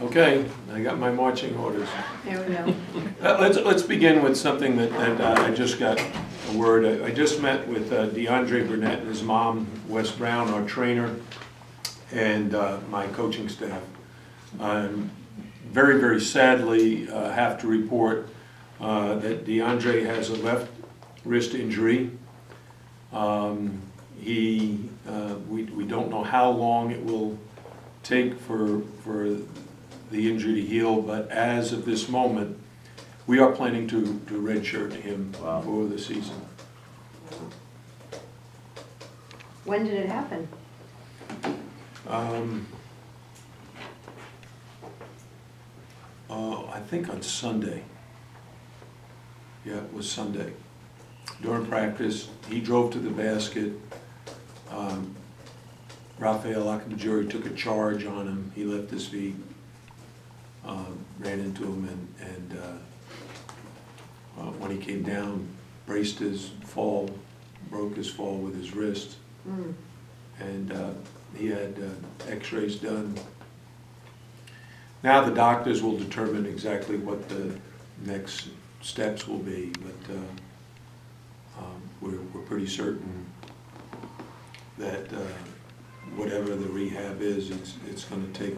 Okay, I got my marching orders. There we go. Let's begin with something that I just got a word. I just met with DeAndre Burnett and his mom, Wes Brown, our trainer, and my coaching staff. Very, very sadly have to report that DeAndre has a left wrist injury. We don't know how long it will take for the injury to heal, but as of this moment, we are planning to redshirt him for the season. When did it happen? I think on Sunday. Yeah, it was Sunday. During practice, he drove to the basket. Rafael Akabajuri took a charge on him. He left his feet, ran into him, and when he came down, braced his fall, broke his fall with his wrist. And he had x-rays done. Now the doctors will determine exactly what the next steps will be, but we're pretty certain that whatever the rehab is, it's going to take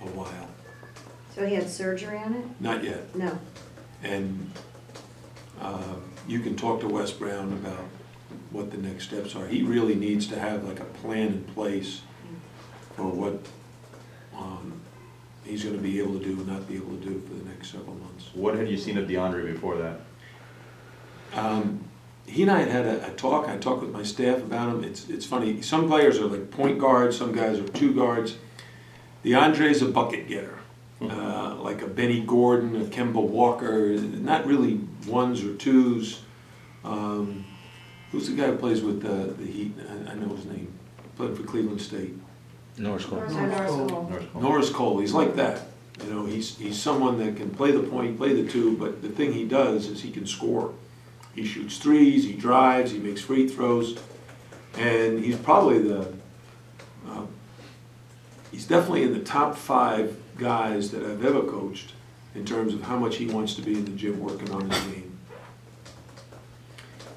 a while. So he had surgery on it? Not yet. No. And you can talk to Wes Brown about what the next steps are. He really needs to have like a plan in place for what he's going to be able to do and not be able to do for the next several months. What had you seen of DeAndre before that? He and I had a talk. I talked with my staff about him. It's funny. Some players are like point guards. Some guys are two guards. DeAndre's a bucket getter, like a Benny Gordon, a Kemba Walker. Not really ones or twos. Who's the guy who plays with the Heat? I know his name. Played for Cleveland State. Norris Cole. Norris Cole. He's like that. You know, he's someone that can play the point, play the two, but the thing he does is he can score. He shoots threes, he drives, he makes free throws, and he's probably he's definitely in the top 5 guys that I've ever coached in terms of how much he wants to be in the gym working on his game.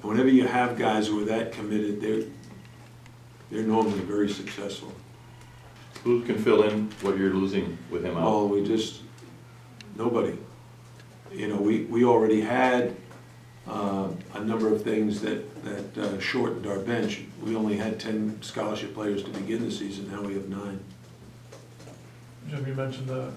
And whenever you have guys who are that committed, they're normally very successful. Who can fill in what you're losing with him out? Oh, nobody. You know, we already had a number of things that shortened our bench. We only had 10 scholarship players to begin the season. Now we have 9. Jim, you mentioned the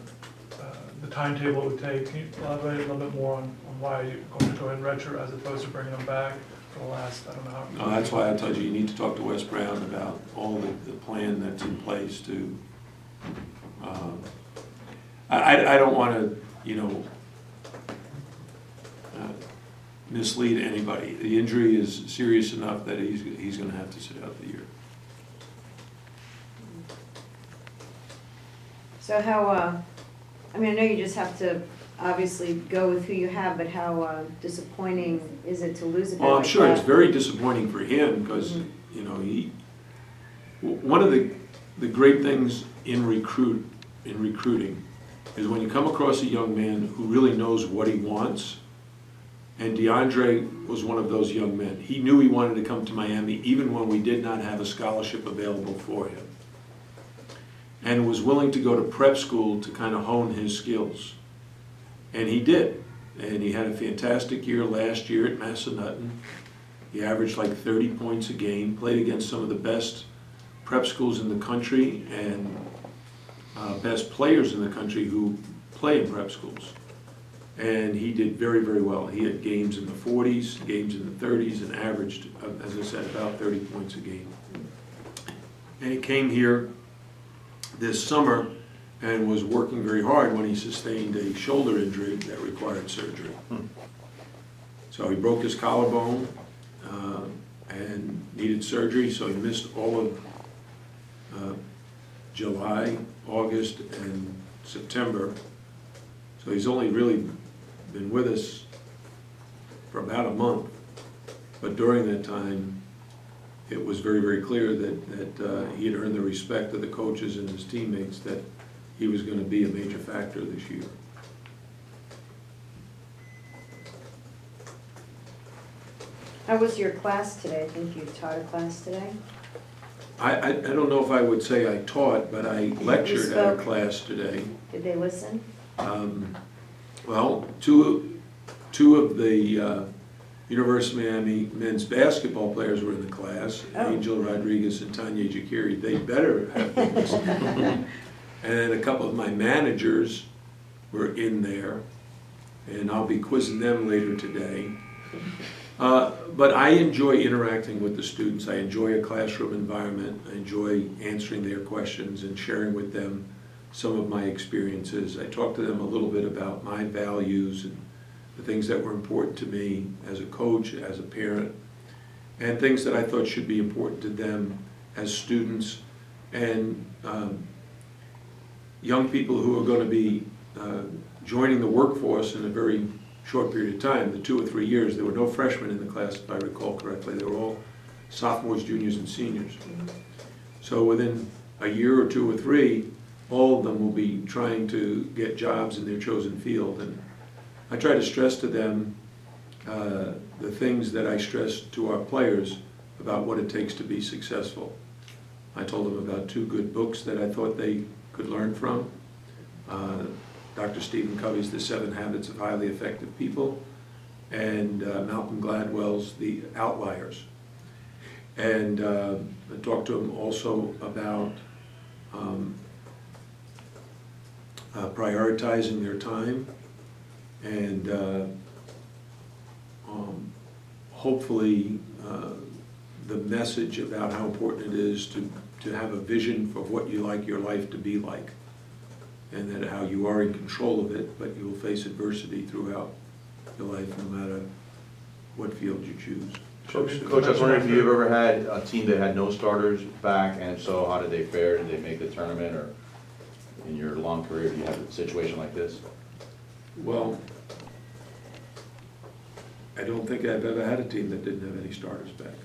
timetable it would take. Can you elaborate a little bit more on why you're going to go ahead and redshirt as opposed to bringing them back for the last, I don't know how. No, that's why I told you need to talk to Wes Brown about all the plan that's in place to. I don't want to, you know, mislead anybody. The injury is serious enough that he's going to have to sit out the year. So how, I mean, I know you just have to obviously go with who you have, but how disappointing is it to lose a guy Well, I'm like sure that? it's very disappointing for him because, you know, one of the great things in recruiting is when you come across a young man who really knows what he wants. And DeAndre was one of those young men. He knew he wanted to come to Miami even when we did not have a scholarship available for him. And was willing to go to prep school to kind of hone his skills. And he did. And he had a fantastic year last year at Massanutten. He averaged like 30 points a game, played against some of the best prep schools in the country and best players in the country who play in prep schools. And he did very, very well. He had games in the 40s, games in the 30s, and averaged, as I said, about 30 points a game. And he came here this summer and was working very hard when he sustained a shoulder injury that required surgery. So he broke his collarbone and needed surgery, so he missed all of July, August, and September. So he's only really been with us for about a month, but during that time it was very, very clear that he had earned the respect of the coaches and his teammates that he was going to be a major factor this year. How was your class today? I think you taught a class today? I don't know if I would say I taught, but I lectured at a spoke. class today. Did they listen? Well, two of the University of Miami men's basketball players were in the class, Oh. Angel Rodriguez and Tanya Jakiri. They better have been listening. And a couple of my managers were in there, and I'll be quizzing them later today. But I enjoy interacting with the students. I enjoy a classroom environment. I enjoy answering their questions and sharing with them some of my experiences. I talk to them a little bit about my values and the things that were important to me as a coach, as a parent, and things that I thought should be important to them as students and young people who are going to be joining the workforce in a very short period of time, the 2 or 3 years. There were no freshmen in the class, if I recall correctly. They were all sophomores, juniors, and seniors. So within a year or 2 or 3, all of them will be trying to get jobs in their chosen field. And I try to stress to them the things that I stress to our players about what it takes to be successful. I told them about 2 good books that I thought they could learn from. Dr. Stephen Covey's The 7 Habits of Highly Effective People, and Malcolm Gladwell's The Outliers. And I talked to them also about prioritizing their time and hopefully the message about how important it is to have a vision for what you like your life to be like, and that how you are in control of it, but you will face adversity throughout your life no matter what field you choose. Coach, I was wondering if you've ever had a team that had no starters back, and if so, how did they fare? Did they make the tournament, or in your long career, do you have a situation like this? Well, I don't think I've ever had a team that didn't have any starters back.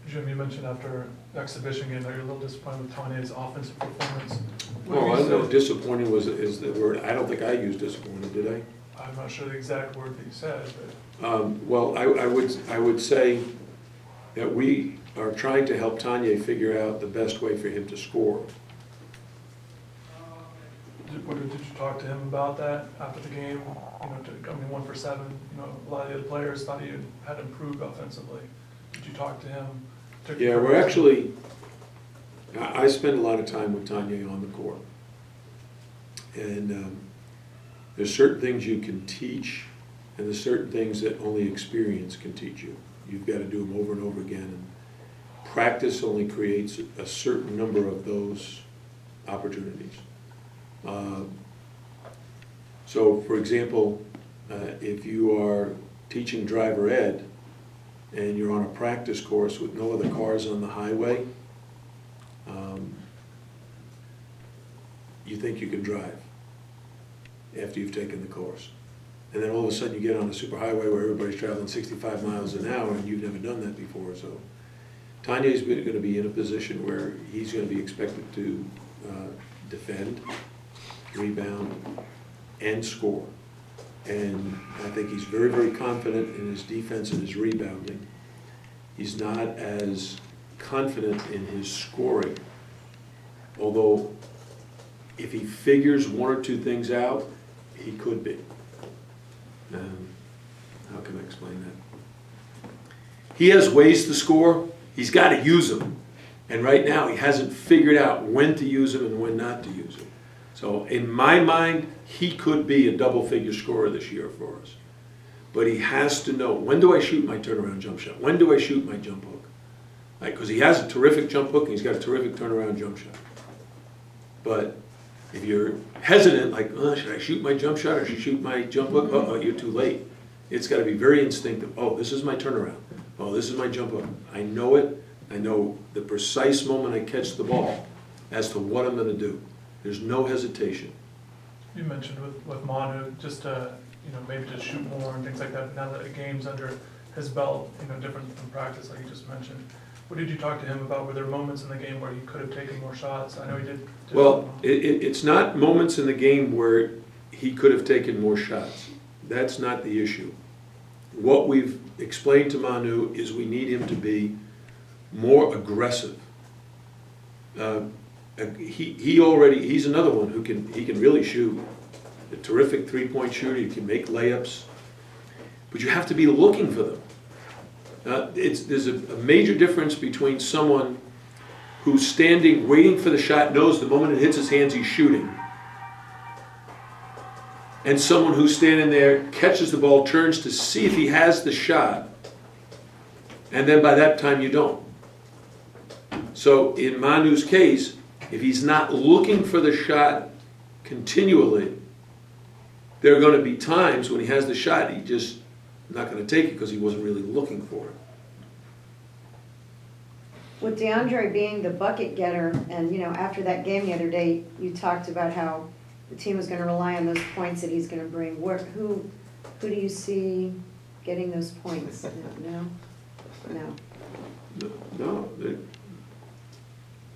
Jim, you mentioned after the exhibition game that you're a little disappointed with Tanya's offensive performance. Well, I don't know if disappointing is the word. I don't think I used disappointed, did I? I'm not sure the exact word that you said, but Well, I would say that we are trying to help Tanya figure out the best way for him to score. did you talk to him about that after the game? You know, I mean, 1 for 7. You know, a lot of the other players thought he had improved offensively. Did you talk to him? Yeah, we're actually. I spend a lot of time with Tanya on the court, and there's certain things you can teach, and there's certain things that only experience can teach you. You've got to do them over and over again, and practice only creates a certain number of those opportunities. So, for example, if you are teaching driver ed and you're on a practice course with no other cars on the highway, you think you can drive after you've taken the course. And then all of a sudden you get on a superhighway where everybody's traveling 65 miles an hour and you've never done that before. So Tanya's going to be in a position where he's going to be expected to defend, rebound, and score. And I think he's very, very confident in his defense and his rebounding. He's not as confident in his scoring, although if he figures 1 or 2 things out, he could be. How can I explain that? He has ways to score. He's got to use them. And right now, he hasn't figured out when to use them and when not to use them. So in my mind, he could be a double-figure scorer this year for us. But he has to know, when do I shoot my turnaround jump shot? When do I shoot my jump hook? Because he has a terrific jump hook and he's got a terrific turnaround jump shot. But if you're hesitant, like, oh, should I shoot my jump shot or should I shoot my jump hook? Oh, you're too late. It's got to be very instinctive. Oh, this is my turnaround. Oh, this is my jump hook. I know it. I know the precise moment I catch the ball as to what I'm going to do. There's no hesitation. you mentioned with Manu, just you know, maybe just shoot more and things like that. Now that the game's under his belt, different from practice, like you just mentioned. What did you talk to him about? Were there moments in the game where he could have taken more shots? I know he did. Well, it's not moments in the game where he could have taken more shots. That's not the issue. What we've explained to Manu is we need him to be more aggressive. He's another one who can really shoot. A terrific three-point shooter. He can make layups, but you have to be looking for them. There's a major difference between someone who's standing, waiting for the shot, knows the moment it hits his hands he's shooting, and someone who's standing there, catches the ball, turns to see if he has the shot, and then by that time you don't. So in Manu's case, if he's not looking for the shot continually, there are going to be times when he has the shot, he just not going to take it because he wasn't really looking for it. With DeAndre being the bucket getter, and after that game the other day, you talked about how the team was going to rely on those points that he's going to bring. Who do you see getting those points? No.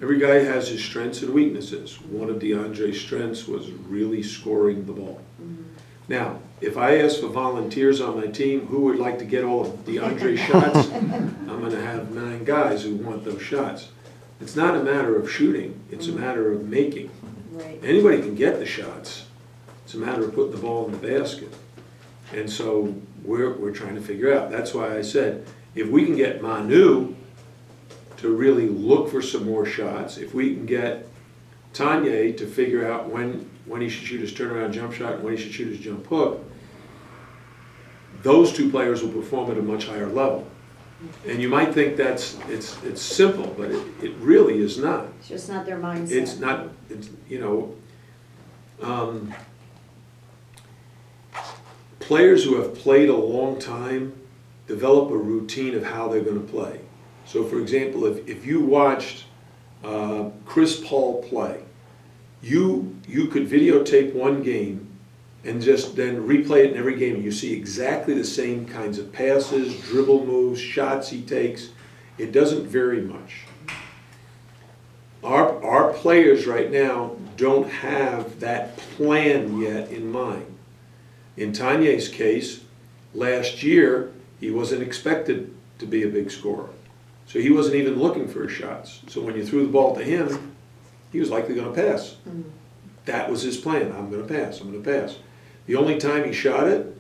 Every guy has his strengths and weaknesses. One of DeAndre's strengths was really scoring the ball. Mm-hmm. Now, if I ask for volunteers on my team who would like to get all of DeAndre's shots, I'm going to have 9 guys who want those shots. It's not a matter of shooting, it's a matter of making. Right. Anybody can get the shots. It's a matter of putting the ball in the basket. And so we're trying to figure out. That's why I said, if we can get Manu to really look for some more shots, if we can get Tanya to figure out when he should shoot his turnaround jump shot and when he should shoot his jump hook, those 2 players will perform at a much higher level. And you might think it's simple, but it really is not. It's just not their mindset. It's not, players who have played a long time develop a routine of how they're going to play. So for example, if you watched Chris Paul play, you could videotape one game and just then replay it in every game, and you see exactly the same kinds of passes, dribble moves, shots he takes. It doesn't vary much. Our players right now don't have that plan yet in mind. In Tanye's case, last year, he wasn't expected to be a big scorer. So he wasn't even looking for his shots. So when you threw the ball to him, he was likely going to pass. Mm-hmm. That was his plan. I'm going to pass. I'm going to pass. The only time he shot it,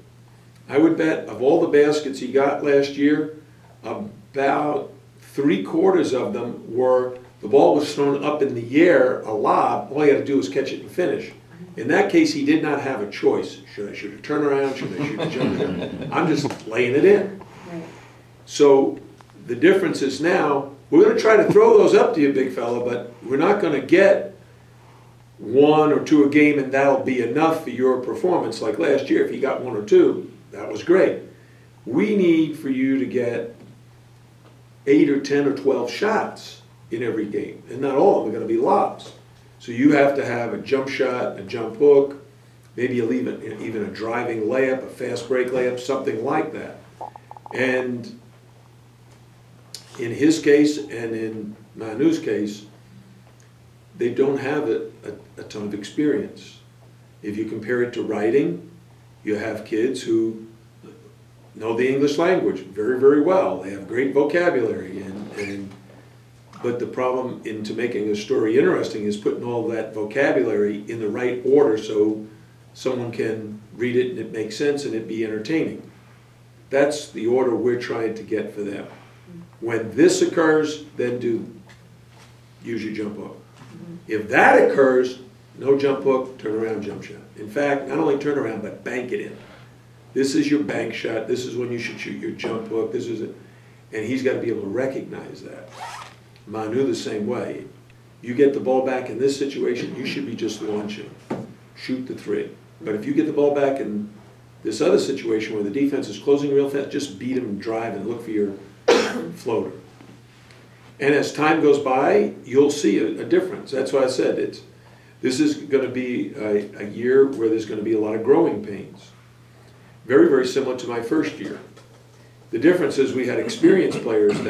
I would bet of all the baskets he got last year, about 3/4 of them were the ball was thrown up in the air, a lob. All he had to do was catch it and finish. In that case, he did not have a choice. Should I shoot a turnaround? Should I shoot a jump shot? I'm just laying it in. Right. So the difference is now, we're going to try to throw those up to you, big fella, but we're not going to get 1 or 2 a game and that'll be enough for your performance. Like last year, if he got 1 or 2, that was great. We need for you to get 8 or 10 or 12 shots in every game, and not all of them are going to be lobs. So you have to have a jump shot, a jump hook, maybe even a driving layup, a fast break layup, something like that. And in his case and in Manu's case, they don't have a ton of experience. If you compare it to writing, you have kids who know the English language very, very well. They have great vocabulary, but the problem into making a story interesting is putting all that vocabulary in the right order so someone can read it and it makes sense and it be entertaining. That's the order we're trying to get for them. When this occurs, then use your jump hook. If that occurs, no jump hook, turn around, jump shot. In fact, not only turn around, but bank it in. This is your bank shot. This is when you should shoot your jump hook. This is it. And he's got to be able to recognize that. Manu the same way. You get the ball back in this situation, you should be just launching. Shoot the 3. But if you get the ball back in this other situation where the defense is closing real fast, just beat them and drive and look for your floater. And as time goes by, you'll see a difference. That's why I said this is going to be a year where there's going to be a lot of growing pains. Very, very similar to my first year. The difference is we had experienced players that